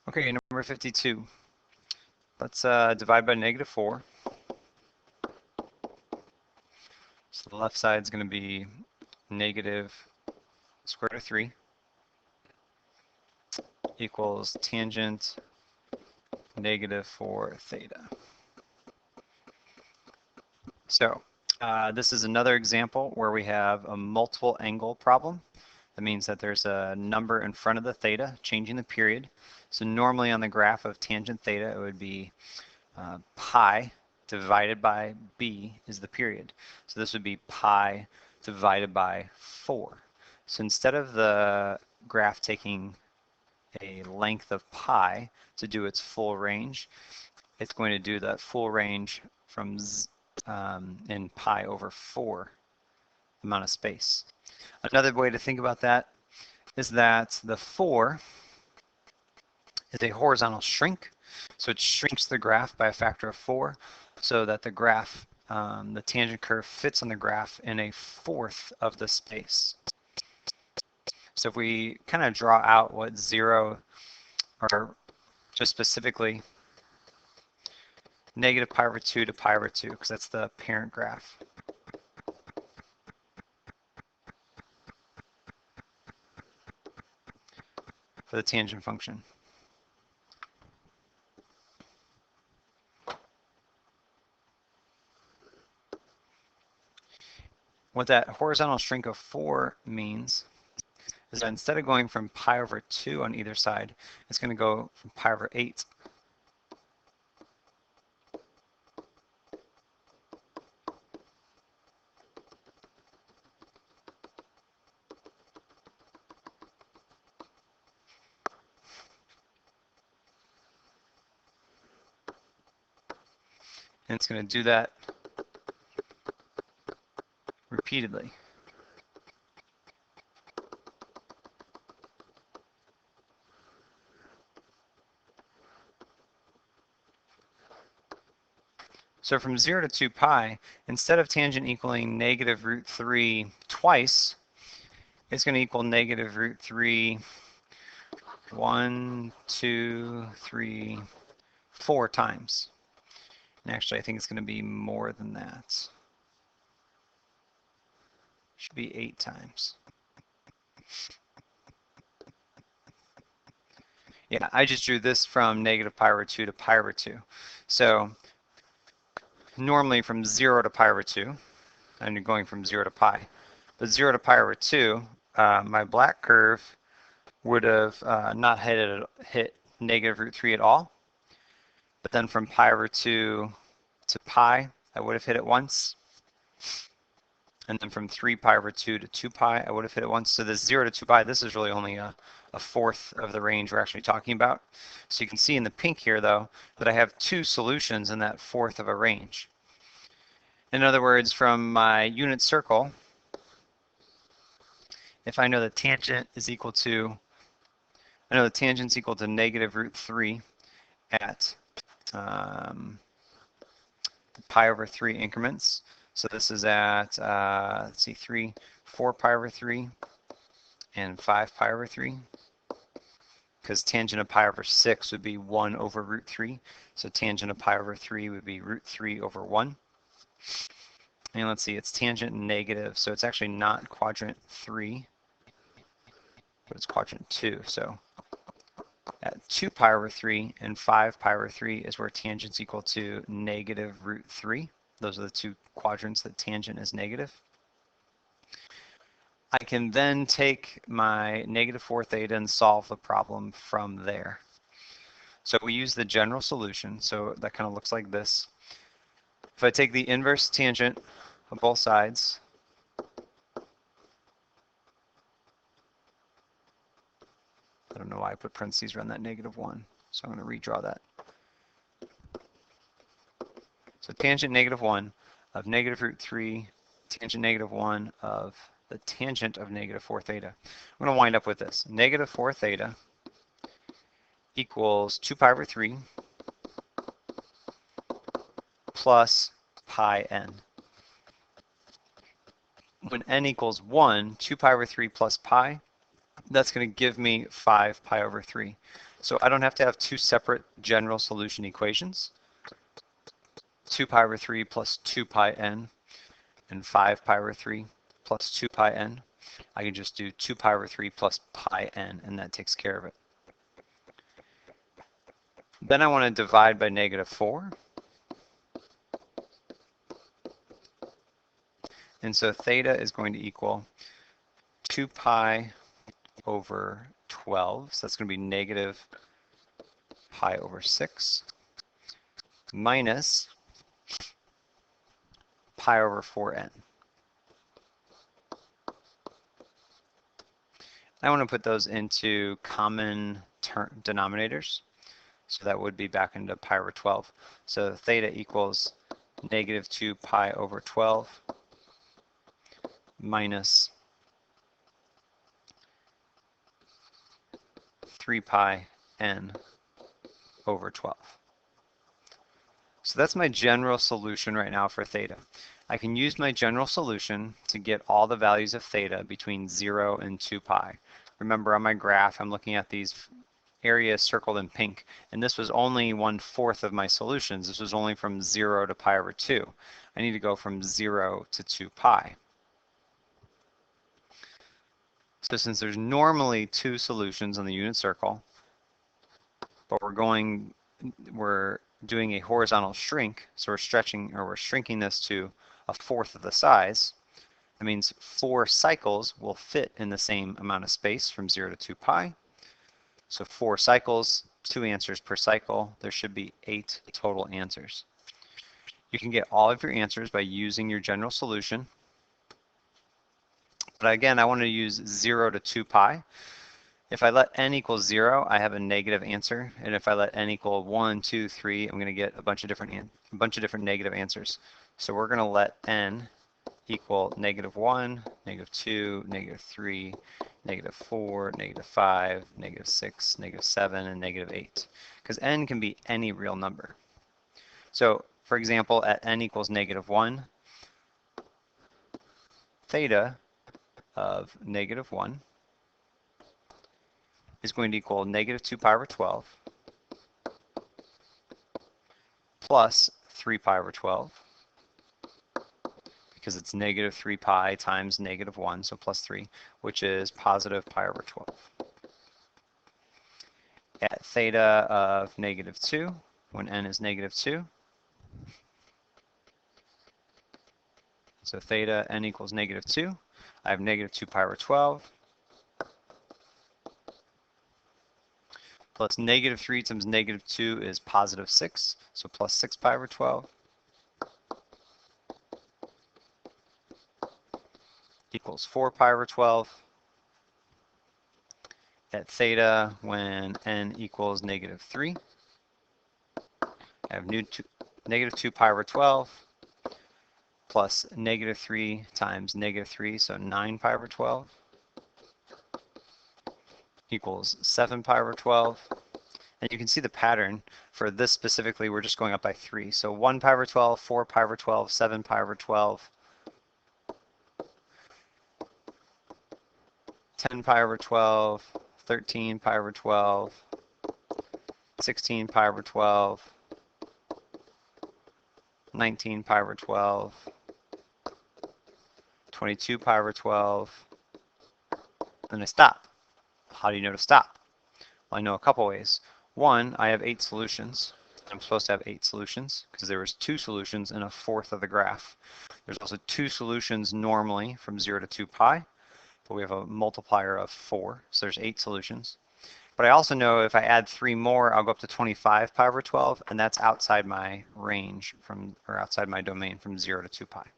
Okay, number 52. Let's divide by -4. So the left side is going to be negative square root of 3 equals tangent -4 theta. So this is another example where we have a multiple angle problem. That means that there's a number in front of the theta changing the period. So normally on the graph of tangent theta, it would be pi divided by b is the period. So this would be pi divided by 4. So instead of the graph taking a length of pi to do its full range, it's going to do that full range from in pi over 4 amount of space. Another way to think about that is that the 4 is a horizontal shrink. So it shrinks the graph by a factor of 4 so that the graph, the tangent curve fits on the graph in a fourth of the space. So if we kind of draw out what 0, or just specifically negative pi over 2 to pi over 2, because that's the parent graph. For the tangent function. What that horizontal shrink of 4 means is that instead of going from pi over 2 on either side, it's going to go from pi over 8. And it's going to do that repeatedly. So from 0 to 2 pi, instead of tangent equaling negative root 3 twice, it's going to equal negative root 3 1, 2, 3, 4 times. And actually, I think it's going to be more than that. Should be 8 times. Yeah, I just drew this from negative pi over 2 to pi over 2. So normally from 0 to pi over 2, I'm going from 0 to pi. But 0 to pi over 2, my black curve would have not hit negative root 3 at all. But then from pi over 2 to pi, I would have hit it once. And then from 3 pi over 2 to 2 pi, I would have hit it once. So this 0 to 2 pi, this is really only a fourth of the range we're actually talking about. So you can see in the pink here, though, that I have 2 solutions in that fourth of a range. In other words, from my unit circle, if I know the tangent is equal to, I know the tangent's equal to negative root 3 at pi over 3 increments. So this is at, let's see, 4 pi over 3 and 5 pi over 3. Because tangent of pi over 6 would be 1 over root 3. So tangent of pi over 3 would be root 3 over 1. And let's see, it's tangent negative, so it's actually not quadrant 3, but it's quadrant 2. So at 2 pi over 3 and 5 pi over 3 is where tangent's equal to negative root 3. Those are the 2 quadrants that tangent is negative. I can then take my -4 theta and solve the problem from there. So we use the general solution, so that kind of looks like this. If I take the inverse tangent of both sides, I don't know why I put parentheses around that -1, so I'm going to redraw that. So tangent -1 of negative root 3, tangent -1 of the tangent of -4 theta. I'm going to wind up with this. -4 theta equals 2 pi over 3 plus pi n. When n equals 1, 2 pi over 3 plus pi, that's going to give me 5 pi over 3. So I don't have to have two separate general solution equations. 2 pi over 3 plus 2 pi n and 5 pi over 3 plus 2 pi n. I can just do 2 pi over 3 plus pi n, and that takes care of it. Then I want to divide by -4. And so theta is going to equal 2 pi over 12. So that's going to be negative pi over 6 minus pi over 4n. I want to put those into common denominators. So that would be back into pi over 12. So theta equals negative 2 pi over 12 minus 3 pi n over 12. So that's my general solution right now for theta. I can use my general solution to get all the values of theta between 0 and 2 pi. Remember, on my graph, I'm looking at these areas circled in pink, and this was only 1/4 of my solutions. This was only from 0 to pi over 2. I need to go from 0 to 2 pi. So since there's normally two solutions on the unit circle, but we're doing a horizontal shrink, so we're shrinking this to 1/4 of the size. That means 4 cycles will fit in the same amount of space from 0 to 2 pi. So 4 cycles, 2 answers per cycle. There should be 8 total answers. You can get all of your answers by using your general solution. But again, I want to use 0 to 2 pi. If I let n equal 0, I have a negative answer. And if I let n equal 1, 2, 3, I'm going to get a bunch of different negative answers. So we're going to let n equal -1, -2, -3, -4, -5, -6, -7, and -8. Because n can be any real number. So for example, at n equals -1, theta of -1 is going to equal -2 pi over 12 plus 3 pi over 12, because it's -3 pi times -1, so plus 3, which is positive pi over 12. At theta of -2, when n is -2, so theta n equals -2, I have -2 pi over 12 plus -3 times -2 is positive 6, so plus 6 pi over 12 equals 4 pi over 12. At theta, when n equals -3, I have -2 pi over 12 plus -3 times -3, so 9 pi over 12 equals 7 pi over 12. And you can see the pattern. For this specifically, we're just going up by 3. So 1 pi over 12, 4 pi over 12, 7 pi over 12, 10 pi over 12, 13 pi over 12, 16 pi over 12, 19 pi over 12, 22 pi over 12, then I stop. How do you know to stop? Well, I know a couple ways. One, I have 8 solutions. I'm supposed to have 8 solutions because there was 2 solutions in 1/4 of the graph. There's also 2 solutions normally from 0 to 2 pi, but we have a multiplier of 4, so there's 8 solutions. But I also know if I add 3 more, I'll go up to 25 pi over 12, and that's outside my range or outside my domain from 0 to 2 pi.